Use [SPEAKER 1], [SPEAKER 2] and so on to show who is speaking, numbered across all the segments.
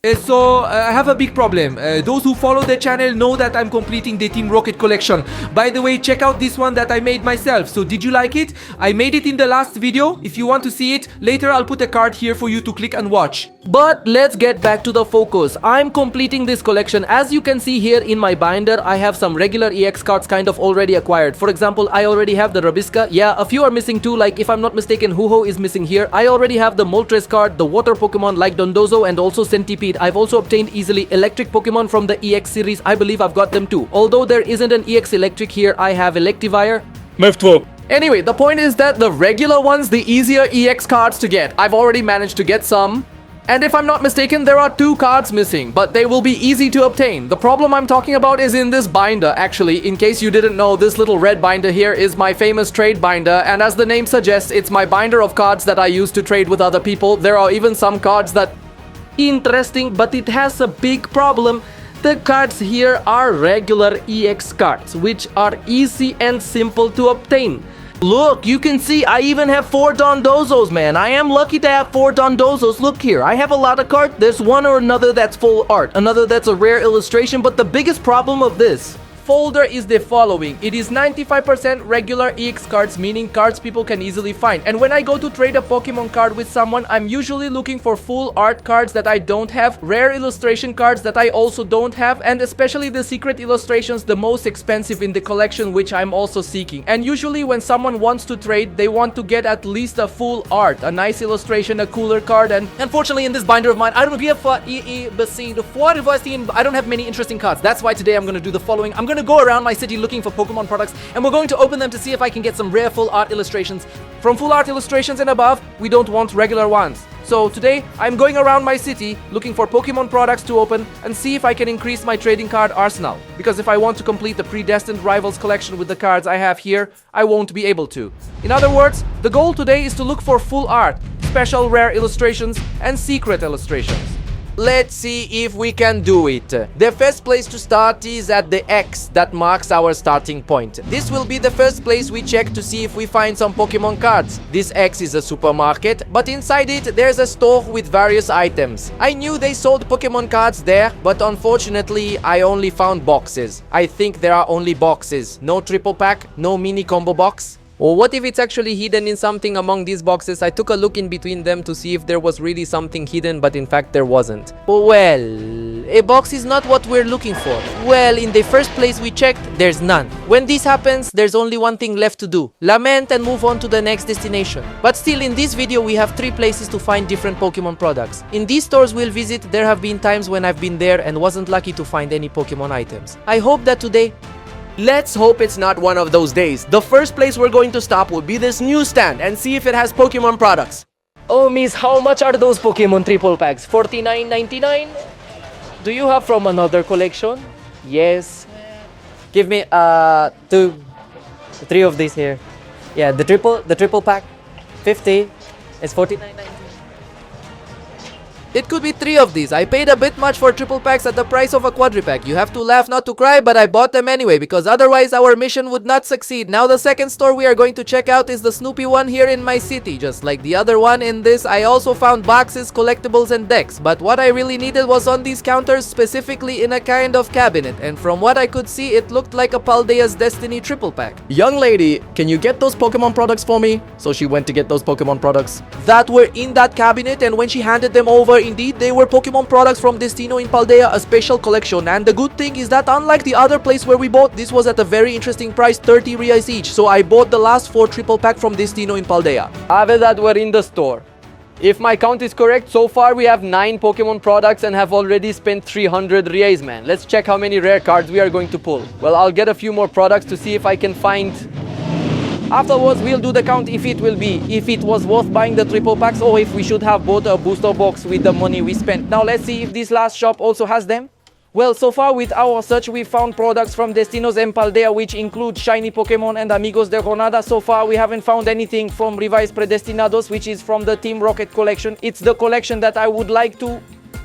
[SPEAKER 1] I have a big problem. Those who follow the channel know that I'm completing the Team Rocket collection. By the way, check out this one that I made myself. So did you like it? I made it in the last video. If you want to see it, later I'll put a card here for you to click and watch. But let's get back to the focus. I'm completing this collection. As you can see here in my binder, I have some regular EX cards kind of already acquired. For example, I already have the Rabisca. Yeah, a few are missing too, like if I'm not mistaken, Ho-Oh is missing here. I already have the Moltres card, the water Pokemon like Dondozo and also Centipede. I've also obtained easily electric Pokemon from the EX series. I believe I've got them too. Although there isn't an EX electric here, I have Electivire.
[SPEAKER 2] Move.
[SPEAKER 1] Anyway, the point is that the regular ones, the easier EX cards to get. I've already managed to get some. And if I'm not mistaken, there are 2 cards missing, but they will be easy to obtain. The problem I'm talking about is in this binder. Actually, in case you didn't know, this little red binder here is my famous trade binder, and as the name suggests, it's my binder of cards that I use to trade with other people. There are even some cards that... Interesting, but it has a big problem. The cards here are regular EX cards, which are easy and simple to obtain. Look, you can see I even have 4 Dondozos, man. I am lucky to have 4 Dondozos. Look here, I have a lot of cards. There's one or another that's full art, another that's a rare illustration, but the biggest problem of this folder is the following. It is 95% regular EX cards, meaning cards people can easily find. And when I go to trade a Pokemon card with someone, I'm usually looking for full art cards that I don't have, rare illustration cards that I also don't have, and especially the secret illustrations, the most expensive in the collection, which I'm also seeking. And usually when someone wants to trade, they want to get at least a full art, a nice illustration, a cooler card, and unfortunately in this binder of mine, I don't have many interesting cards. That's why today I'm going to do the following. I'm going to go around my city looking for Pokemon products, and we're going to open them to see if I can get some rare full art illustrations. From full art illustrations and above, we don't want regular ones. So today, I'm going around my city looking for Pokemon products to open and see if I can increase my trading card arsenal. Because if I want to complete the predestined rivals collection with the cards I have here, I won't be able to. In other words, the goal today is to look for full art, special rare illustrations, and secret illustrations. Let's see if we can do it. The first place to start is at the X that marks our starting point. This will be the first place we check to see if we find some Pokemon cards. This X is a supermarket, but inside it there's a store with various items. I knew they sold Pokemon cards there, but unfortunately I only found boxes. I think there are only boxes. No triple pack, no mini combo box. Or what if it's actually hidden in something among these boxes? I took a look in between them to see if there was really something hidden, but in fact there wasn't. Well, a box is not what we're looking for. Well, in the first place we checked, there's none. When this happens, there's only one thing left to do. Lament and move on to the next destination. But still, in this video we have 3 places to find different Pokemon products. In these stores we'll visit, there have been times when I've been there and wasn't lucky to find any Pokemon items. I hope that today... Let's hope it's not one of those days. The first place we're going to stop will be this newsstand and see if it has Pokemon products. Oh miss, how much are those Pokemon triple packs? $49.99? Do you have from another collection? Yes. Give me 3 of these here. Yeah, the triple pack 50 is $49.99. It could be 3 of these. I paid a bit much for triple packs at the price of a quadripack. You have to laugh not to cry, but I bought them anyway because otherwise our mission would not succeed. Now the second store we are going to check out is the Snoopy one here in my city. Just like the other one in this, I also found boxes, collectibles and decks. But what I really needed was on these counters, specifically in a kind of cabinet. And from what I could see, it looked like a Paldea's Destiny triple pack. Young lady, can you get those Pokemon products for me? So she went to get those Pokemon products that were in that cabinet, and when she handed them over, indeed, they were Pokemon products from Destino in Paldea, a special collection. And the good thing is that unlike the other place where we bought, this was at a very interesting price, 30 reais each. So I bought the last 4 triple pack from Destino in Paldea. Ave that were in the store. If my count is correct, so far we have 9 Pokemon products and have already spent 300 reais, man. Let's check how many rare cards we are going to pull. Well, I'll get a few more products to see if I can find... Afterwards, we'll do the count if it was worth buying the triple packs or if we should have bought a booster box with the money we spent. Now let's see if this last shop also has them. Well, so far with our search, we found products from Destinos and Paldea which include shiny Pokemon and Amigos de Jornada. So far we haven't found anything from Revised Predestinados, which is from the Team Rocket collection. It's the collection that I would like to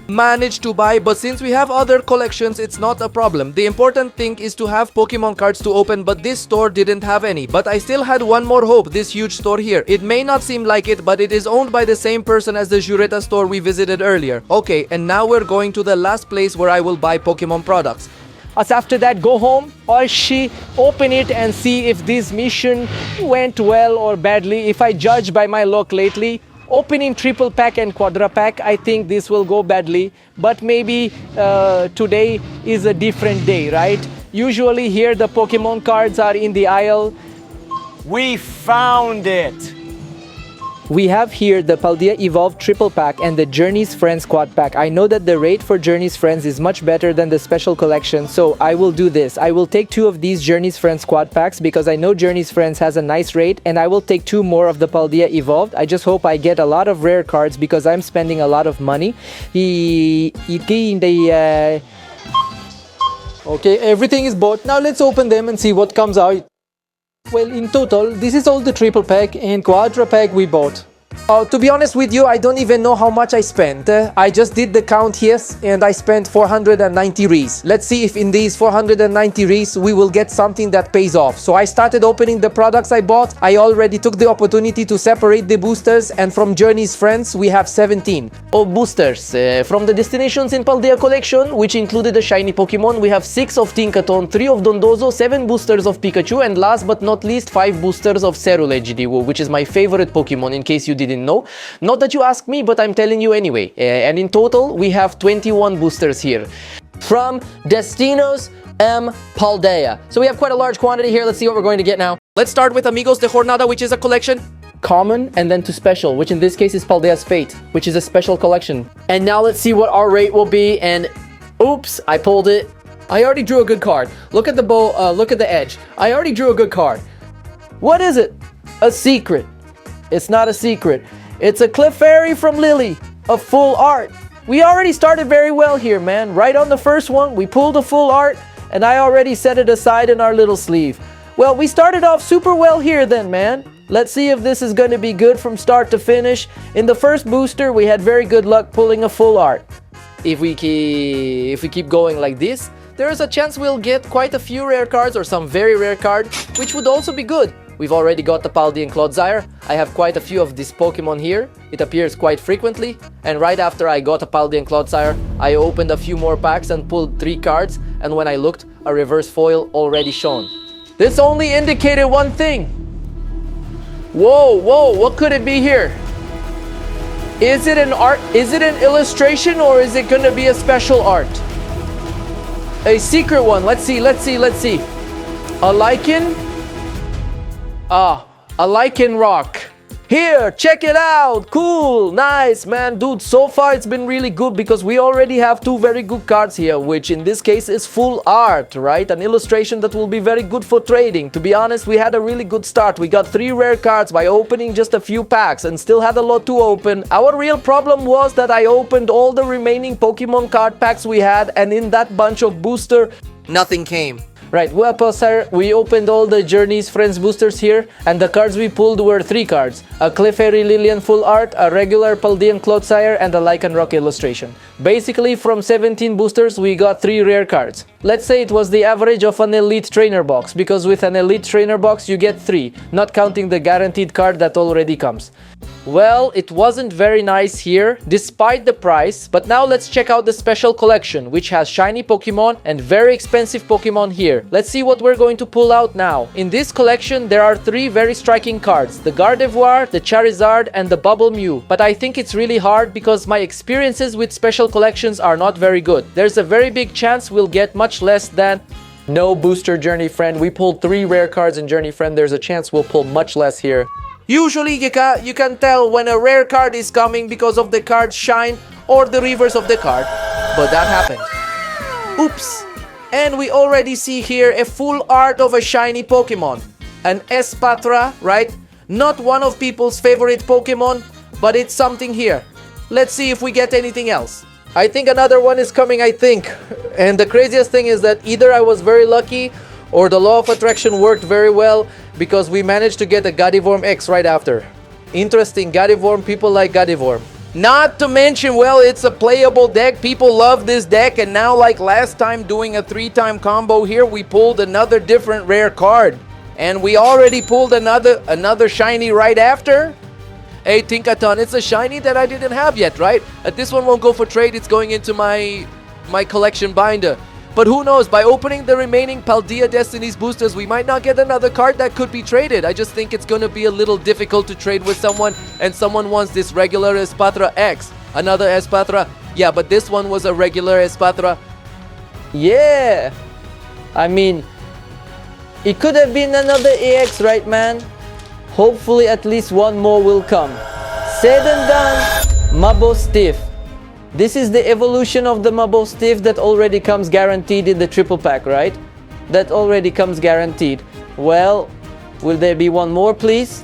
[SPEAKER 1] managed to buy, but since we have other collections, it's not a problem. The important thing is to have Pokemon cards to open, but this store didn't have any. But I still had one more hope, this huge store here. It may not seem like it, but it is owned by the same person as the Jureta store we visited earlier. Okay, and now we're going to the last place where I will buy Pokemon products.
[SPEAKER 2] Us after that go home or she open it and see if this mission went well or badly. If I judge by my luck lately, opening triple pack and quadra pack, I think this will go badly, but maybe today is a different day, right? Usually here the Pokemon cards are in the aisle.
[SPEAKER 3] We found it!
[SPEAKER 2] We have here the Paldea Evolved Triple Pack and the Journey's Friends Quad Pack. I know that the rate for Journey's Friends is much better than the special collection, so I will do this. I will take 2 of these Journey's Friends Quad Packs because I know Journey's Friends has a nice rate, and I will take 2 more of the Paldea Evolved. I just hope I get a lot of rare cards because I'm spending a lot of money. Okay, everything is bought. Now let's open them and see what comes out. Well, in total, this is all the triple pack and quadra pack we bought.
[SPEAKER 1] To be honest with you, I don't even know how much I spent. I just did the count here and I spent 490 Ries. Let's see if in these 490 Ries we will get something that pays off. So I started opening the products I bought. I already took the opportunity to separate the boosters, and from Journey's Friends we have 17 boosters. From the Destinations in Paldea collection, which included a shiny Pokemon, we have 6 of Tinkaton, 3 of Dondozo, 7 boosters of Pikachu, and last but not least 5 boosters of Cerule GDW, which is my favorite Pokemon in case you didn't know. Not that you asked me, but I'm telling you anyway. And in total, we have 21 boosters here. From Destinos M. Paldea. So we have quite a large quantity here. Let's see what we're going to get now. Let's start with Amigos de Jornada, which is a collection. Common, and then to special, which in this case is Paldea's Fate, which is a special collection. And now let's see what our rate will be. And oops, I pulled it. I already drew a good card. Look at the bow, look at the edge. I already drew a good card. What is it? A secret. It's not a secret. It's a Clefairy from Lily, a full art. We already started very well here, man. Right on the first one, we pulled a full art, and I already set it aside in our little sleeve. Well, we started off super well here then, man. Let's see if this is going to be good from start to finish. In the first booster, we had very good luck pulling a full art. If we keep going like this, there is a chance we'll get quite a few rare cards or some very rare cards, which would also be good. We've already got the Paldean Clodsire. I have quite a few of this Pokemon here. It appears quite frequently. And right after I got a Paldean Clodsire, I opened a few more packs and pulled 3 cards. And when I looked, a reverse foil already shown. This only indicated one thing. Whoa, what could it be here? Is it an art? Is it an illustration, or is it gonna be a special art? A secret one. Let's see. A lichen? A lichen rock. Here, check it out. Cool, nice, man. Dude, so far it's been really good because we already have 2 very good cards here, which in this case is full art, right? An illustration that will be very good for trading. To be honest, we had a really good start. We got 3 rare cards by opening just a few packs and still had a lot to open. Our real problem was that I opened all the remaining Pokemon card packs we had, and in that bunch of booster, nothing came. Right, well, sir, we opened all the Journey's Friends boosters here, and the cards we pulled were 3 cards. A Clefairy Lilian full art, a regular Paldean Clodsire, and a Lycanroc illustration. Basically, from 17 boosters, we got 3 rare cards. Let's say it was the average of an Elite Trainer box, because with an Elite Trainer box, you get 3, not counting the guaranteed card that already comes. Well, it wasn't very nice here, despite the price, but now let's check out the special collection, which has shiny Pokemon and very expensive Pokemon here. Let's see what we're going to pull out now. In this collection, there are 3 very striking cards, the Gardevoir, the Charizard, and the Bubble Mew. But I think it's really hard because my experiences with special collections are not very good. There's a very big chance we'll get much less than... No booster Journey Friend. We pulled 3 rare cards in Journey Friend. There's a chance we'll pull much less here. Usually you can tell when a rare card is coming because of the card's shine or the reverse of the card, but that happened. Oops! And we already see here a full art of a shiny Pokemon. An Espatra, right? Not one of people's favorite Pokemon, but it's something here. Let's see if we get anything else. I think another one is coming, I think. And the craziest thing is that either I was very lucky or the law of attraction worked very well because we managed to get a Gardevoir X right after. Interesting, Gardevoir, people like Gardevoir. Not to mention, well, it's a playable deck. People love this deck, and now, like last time doing a 3-time combo here, we pulled another different rare card. And we already pulled another shiny right after. Hey, Tinkaton, it's a shiny that I didn't have yet, right? This one won't go for trade. It's going into my collection binder. But who knows, by opening the remaining Paldea Destiny's boosters, we might not get another card that could be traded. I just think it's going to be a little difficult to trade with someone, and someone wants this regular Espatra X. Another Espatra. Yeah, but this one was a regular Espatra.
[SPEAKER 2] Yeah! I mean, it could have been another AX, right, man? Hopefully at least one more will come. Said and done, Mabo Stiff. This is the evolution of the Mabo Stiff that already comes guaranteed in the triple pack, right? That already comes guaranteed. Well, will there be one more, please?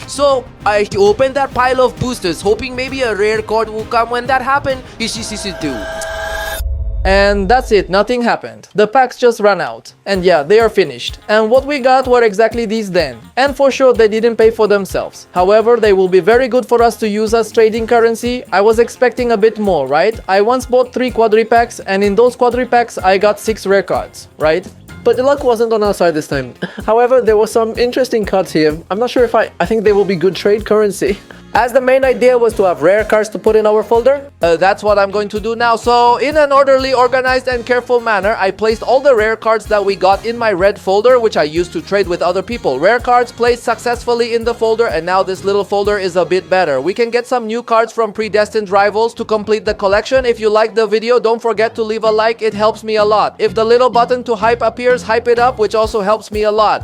[SPEAKER 1] So, I opened that pile of boosters, hoping maybe a rare card will come. When that happened, do.
[SPEAKER 2] And that's it, nothing happened. The packs just ran out. And yeah, they are finished. And what we got were exactly these then. And for sure, they didn't pay for themselves. However, they will be very good for us to use as trading currency. I was expecting a bit more, right? I once bought 3 quadripacks, and in those quadripacks, I got 6 rare cards, right? But the luck wasn't on our side this time. However, there were some interesting cards here. I'm not sure if I think they will be good trade currency. As the main idea was to have rare cards to put in our folder,
[SPEAKER 1] that's what I'm going to do now. So in an orderly, organized, and careful manner, I placed all the rare cards that we got in my red folder, which I used to trade with other people. Rare cards placed successfully in the folder, and now this little folder is a bit better. We can get some new cards from predestined rivals to complete the collection. If you liked the video, don't forget to leave a like. It helps me a lot. If the little button to hype appears, hype it up, which also helps me a lot.